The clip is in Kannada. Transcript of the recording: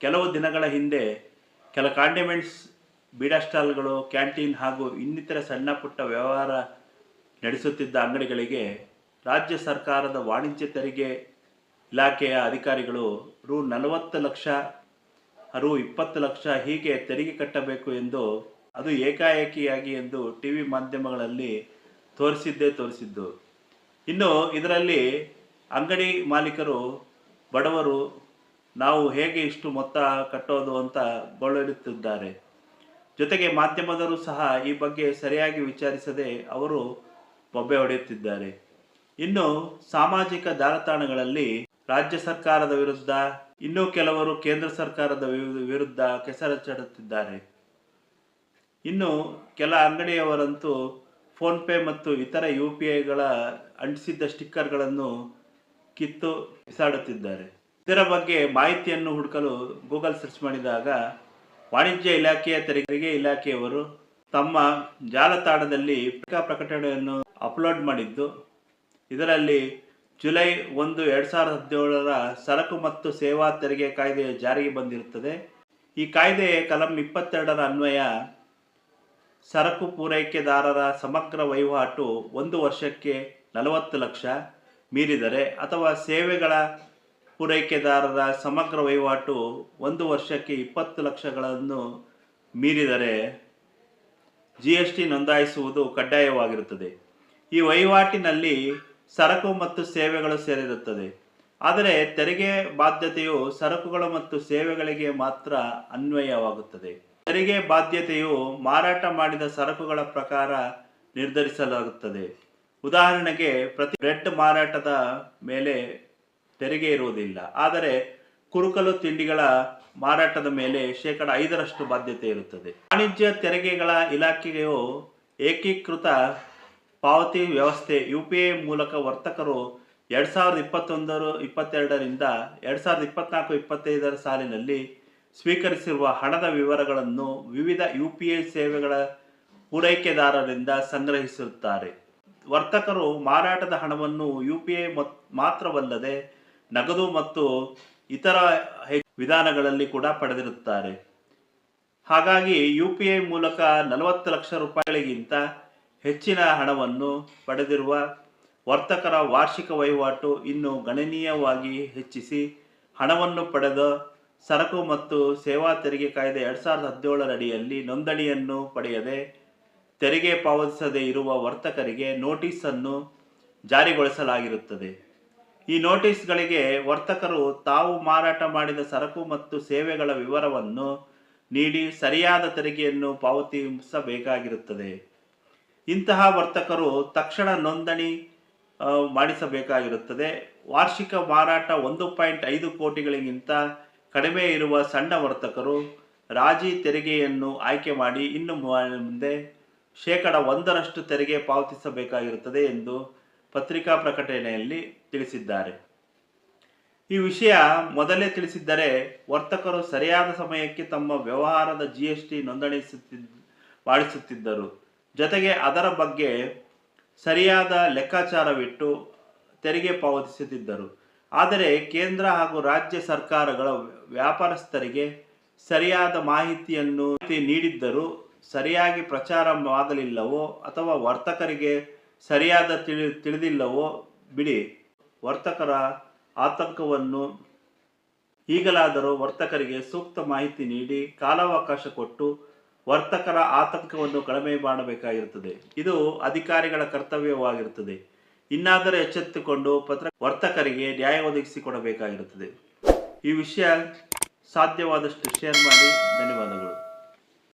ಕೆಲವು ದಿನಗಳ ಹಿಂದೆ ಕೆಲ ಕಾಂಡಿಮೆಂಟ್ಸ್, ಬೀಡಾ ಸ್ಟಾಲ್ಗಳು, ಕ್ಯಾಂಟೀನ್ ಹಾಗೂ ಇನ್ನಿತರ ಸಣ್ಣ ಪುಟ್ಟ ವ್ಯವಹಾರ ನಡೆಸುತ್ತಿದ್ದ ಅಂಗಡಿಗಳಿಗೆ ರಾಜ್ಯ ಸರ್ಕಾರದ ವಾಣಿಜ್ಯ ತೆರಿಗೆ ಇಲಾಖೆಯ ಅಧಿಕಾರಿಗಳು ರು 40 ಲಕ್ಷ, ರು 20 ಲಕ್ಷ ಹೀಗೆ ತೆರಿಗೆ ಕಟ್ಟಬೇಕು ಎಂದು, ಅದು ಏಕಾಏಕಿಯಾಗಿ ಎಂದು ಟಿವಿ ಮಾಧ್ಯಮಗಳಲ್ಲಿ ತೋರಿಸಿದ್ದು. ಇನ್ನು ಇದರಲ್ಲಿ ಅಂಗಡಿ ಮಾಲೀಕರು, ಬಡವರು ನಾವು ಹೇಗೆ ಇಷ್ಟು ಮೊತ್ತ ಕಟ್ಟೋದು ಅಂತ ಗೋಳಾಡುತ್ತಿದ್ದಾರೆ. ಜೊತೆಗೆ ಮಾಧ್ಯಮದವರು ಸಹ ಈ ಬಗ್ಗೆ ಸರಿಯಾಗಿ ವಿಚಾರಿಸದೆ ಅವರು ಬೊಬ್ಬೆ ಹೊಡೆಯುತ್ತಿದ್ದಾರೆ. ಇನ್ನು ಸಾಮಾಜಿಕ ಜಾಲತಾಣಗಳಲ್ಲಿ ರಾಜ್ಯ ಸರ್ಕಾರದ ವಿರುದ್ಧ, ಇನ್ನೂ ಕೆಲವರು ಕೇಂದ್ರ ಸರ್ಕಾರದ ವಿರುದ್ಧ ಕೆಸರಚ್ಚಿಡುತ್ತಿದ್ದಾರೆ. ಇನ್ನು ಕೆಲ ಅಂಗಡಿಯವರಂತೂ ಫೋನ್ ಪೇ ಮತ್ತು ಇತರ UPIಗಳ ಅಂಟಿಸಿದ್ದ ಸ್ಟಿಕ್ಕರ್ಗಳನ್ನು ಕಿತ್ತು ಬಿಸಾಡುತ್ತಿದ್ದಾರೆ. ಇದರ ಬಗ್ಗೆ ಮಾಹಿತಿಯನ್ನು ಹುಡುಕಲು ಗೂಗಲ್ ಸರ್ಚ್ ಮಾಡಿದಾಗ ವಾಣಿಜ್ಯ ಇಲಾಖೆಯ ತೆರಿಗೆ ಇಲಾಖೆಯವರು ತಮ್ಮ ಜಾಲತಾಣದಲ್ಲಿ ಪ್ರಕಟಣೆಯನ್ನು ಅಪ್ಲೋಡ್ ಮಾಡಿದ್ದು, ಇದರಲ್ಲಿ ಜುಲೈ 1, 2017 ಸರಕು ಮತ್ತು ಸೇವಾ ತೆರಿಗೆ ಕಾಯ್ದೆ ಜಾರಿಗೆ ಬಂದಿರುತ್ತದೆ. ಈ ಕಾಯ್ದೆ ಕಲಂ 22 ಅನ್ವಯ ಸರಕು ಪೂರೈಕೆದಾರರ ಸಮಗ್ರ ವಹಿವಾಟು 1 ವರ್ಷಕ್ಕೆ 40 ಲಕ್ಷ ಮೀರಿದರೆ ಅಥವಾ ಸೇವೆಗಳ ಪೂರೈಕೆದಾರರ ಸಮಗ್ರ ವಹಿವಾಟು 1 ವರ್ಷಕ್ಕೆ 20 ಲಕ್ಷಗಳನ್ನು ಮೀರಿದರೆ GST ನೋಂದಾಯಿಸುವುದು ಕಡ್ಡಾಯವಾಗಿರುತ್ತದೆ. ಈ ವಹಿವಾಟಿನಲ್ಲಿ ಸರಕು ಮತ್ತು ಸೇವೆಗಳು ಸೇರಿರುತ್ತದೆ. ಆದರೆ ತೆರಿಗೆ ಬಾಧ್ಯತೆಯು ಸರಕುಗಳು ಮತ್ತು ಸೇವೆಗಳಿಗೆ ಮಾತ್ರ ಅನ್ವಯವಾಗುತ್ತದೆ. ತೆರಿಗೆ ಬಾಧ್ಯತೆಯು ಮಾರಾಟ ಮಾಡಿದ ಸರಕುಗಳ ಪ್ರಕಾರ ನಿರ್ಧರಿಸಲಾಗುತ್ತದೆ. ಉದಾಹರಣೆಗೆ, ಪ್ರತಿ ಬ್ರೆಡ್ ಮಾರಾಟದ ಮೇಲೆ ತೆರಿಗೆ ಇರುವುದಿಲ್ಲ. ಆದರೆ ಕುರುಕಲು ತಿಂಡಿಗಳ ಮಾರಾಟದ ಮೇಲೆ 5% ಬಾಧ್ಯತೆ ಇರುತ್ತದೆ. ವಾಣಿಜ್ಯ ತೆರಿಗೆಗಳ ಇಲಾಖೆಯು ಏಕೀಕೃತ ಪಾವತಿ ವ್ಯವಸ್ಥೆ UPI ಮೂಲಕ ವರ್ತಕರು 2021-22ರಿಂದ 2024-25 ಸಾಲಿನಲ್ಲಿ ಸ್ವೀಕರಿಸಿರುವ ಹಣದ ವಿವರಗಳನ್ನು ವಿವಿಧ UPI ಸೇವೆಗಳ ಪೂರೈಕೆದಾರರಿಂದ ಸಂಗ್ರಹಿಸುತ್ತಾರೆ. ವರ್ತಕರು ಮಾರಾಟದ ಹಣವನ್ನು UPI ಮಾತ್ರವಲ್ಲದೆ ನಗದು ಮತ್ತು ಇತರ ವಿಧಾನಗಳಲ್ಲಿ ಕೂಡ ಪಡೆದಿರುತ್ತಾರೆ. ಹಾಗಾಗಿ UPI ಮೂಲಕ 40 ಲಕ್ಷ ರೂಪಾಯಿಗಳಿಗಿಂತ ಹೆಚ್ಚಿನ ಹಣವನ್ನು ಪಡೆದಿರುವ ವರ್ತಕರ ವಾರ್ಷಿಕ ವಹಿವಾಟು ಇನ್ನೂ ಗಣನೀಯವಾಗಿ ಹೆಚ್ಚಿಸಿ ಹಣವನ್ನು ಪಡೆದ ಸರಕು ಮತ್ತು ಸೇವಾ ತೆರಿಗೆ ಕಾಯ್ದೆ 2017 ಅಡಿಯಲ್ಲಿ ನೋಂದಣಿಯನ್ನು ಪಡೆಯದೆ ತೆರಿಗೆ ಪಾವತಿಸದೇ ಇರುವ ವರ್ತಕರಿಗೆ ನೋಟಿಸನ್ನು ಜಾರಿಗೊಳಿಸಲಾಗಿರುತ್ತದೆ. ಈ ನೋಟಿಸ್ಗಳಿಗೆ ವರ್ತಕರು ತಾವು ಮಾರಾಟ ಮಾಡಿದ ಸರಕು ಮತ್ತು ಸೇವೆಗಳ ವಿವರವನ್ನು ನೀಡಿ ಸರಿಯಾದ ತೆರಿಗೆಯನ್ನು ಪಾವತಿಸಬೇಕಾಗಿರುತ್ತದೆ. ಇಂತಹ ವರ್ತಕರು ತಕ್ಷಣ ನೋಂದಣಿ ಮಾಡಿಸಬೇಕಾಗಿರುತ್ತದೆ. ವಾರ್ಷಿಕ ಮಾರಾಟ 1.5 ಕೋಟಿಗಳಿಗಿಂತ ಕಡಿಮೆ ಇರುವ ಸಣ್ಣ ವರ್ತಕರು ರಾಜಿ ತೆರಿಗೆಯನ್ನು ಆಯ್ಕೆ ಮಾಡಿ ಇನ್ನು ಮುಂದೆ 1% ತೆರಿಗೆ ಪಾವತಿಸಬೇಕಾಗಿರುತ್ತದೆ ಎಂದು ಪತ್ರಿಕಾ ಪ್ರಕಟಣೆಯಲ್ಲಿ ತಿಳಿಸಿದ್ದಾರೆ. ಈ ವಿಷಯ ಮೊದಲೇ ತಿಳಿಸಿದ್ದರೆ ವರ್ತಕರು ಸರಿಯಾದ ಸಮಯಕ್ಕೆ ತಮ್ಮ ವ್ಯವಹಾರದ GST ನೋಂದಣಿ ಮಾಡಿಸುತ್ತಿದ್ದರು. ಜೊತೆಗೆ ಅದರ ಬಗ್ಗೆ ಸರಿಯಾದ ಲೆಕ್ಕಾಚಾರವಿಟ್ಟು ತೆರಿಗೆ ಪಾವತಿಸುತ್ತಿದ್ದರು. ಆದರೆ ಕೇಂದ್ರ ಹಾಗೂ ರಾಜ್ಯ ಸರ್ಕಾರಗಳ ವ್ಯಾಪಾರಸ್ಥರಿಗೆ ಸರಿಯಾದ ಮಾಹಿತಿಯನ್ನು ನೀಡಿದ್ದರೂ ಸರಿಯಾಗಿ ಪ್ರಚಾರವಾಗಲಿಲ್ಲವೋ ಅಥವಾ ವರ್ತಕರಿಗೆ ಸರಿಯಾದ ತಿಳಿದಿಲ್ಲವೋ ಬಿಡಿ, ವರ್ತಕರ ಆತಂಕವನ್ನು ಈಗಲಾದರೂ ವರ್ತಕರಿಗೆ ಸೂಕ್ತ ಮಾಹಿತಿ ನೀಡಿ ಕಾಲಾವಕಾಶ ಕೊಟ್ಟು ವರ್ತಕರ ಆತಂಕವನ್ನು ಕಡಿಮೆ ಮಾಡಬೇಕಾಗಿರುತ್ತದೆ. ಇದು ಅಧಿಕಾರಿಗಳ ಕರ್ತವ್ಯವಾಗಿರುತ್ತದೆ. ಇನ್ನಾದರೂ ಎಚ್ಚೆತ್ತುಕೊಂಡು ವರ್ತಕರಿಗೆ ನ್ಯಾಯ ಒದಗಿಸಿಕೊಡಬೇಕಾಗಿರುತ್ತದೆ. ಈ ವಿಷಯ ಸಾಧ್ಯವಾದಷ್ಟು ಶೇರ್ ಮಾಡಿ. ಧನ್ಯವಾದಗಳು.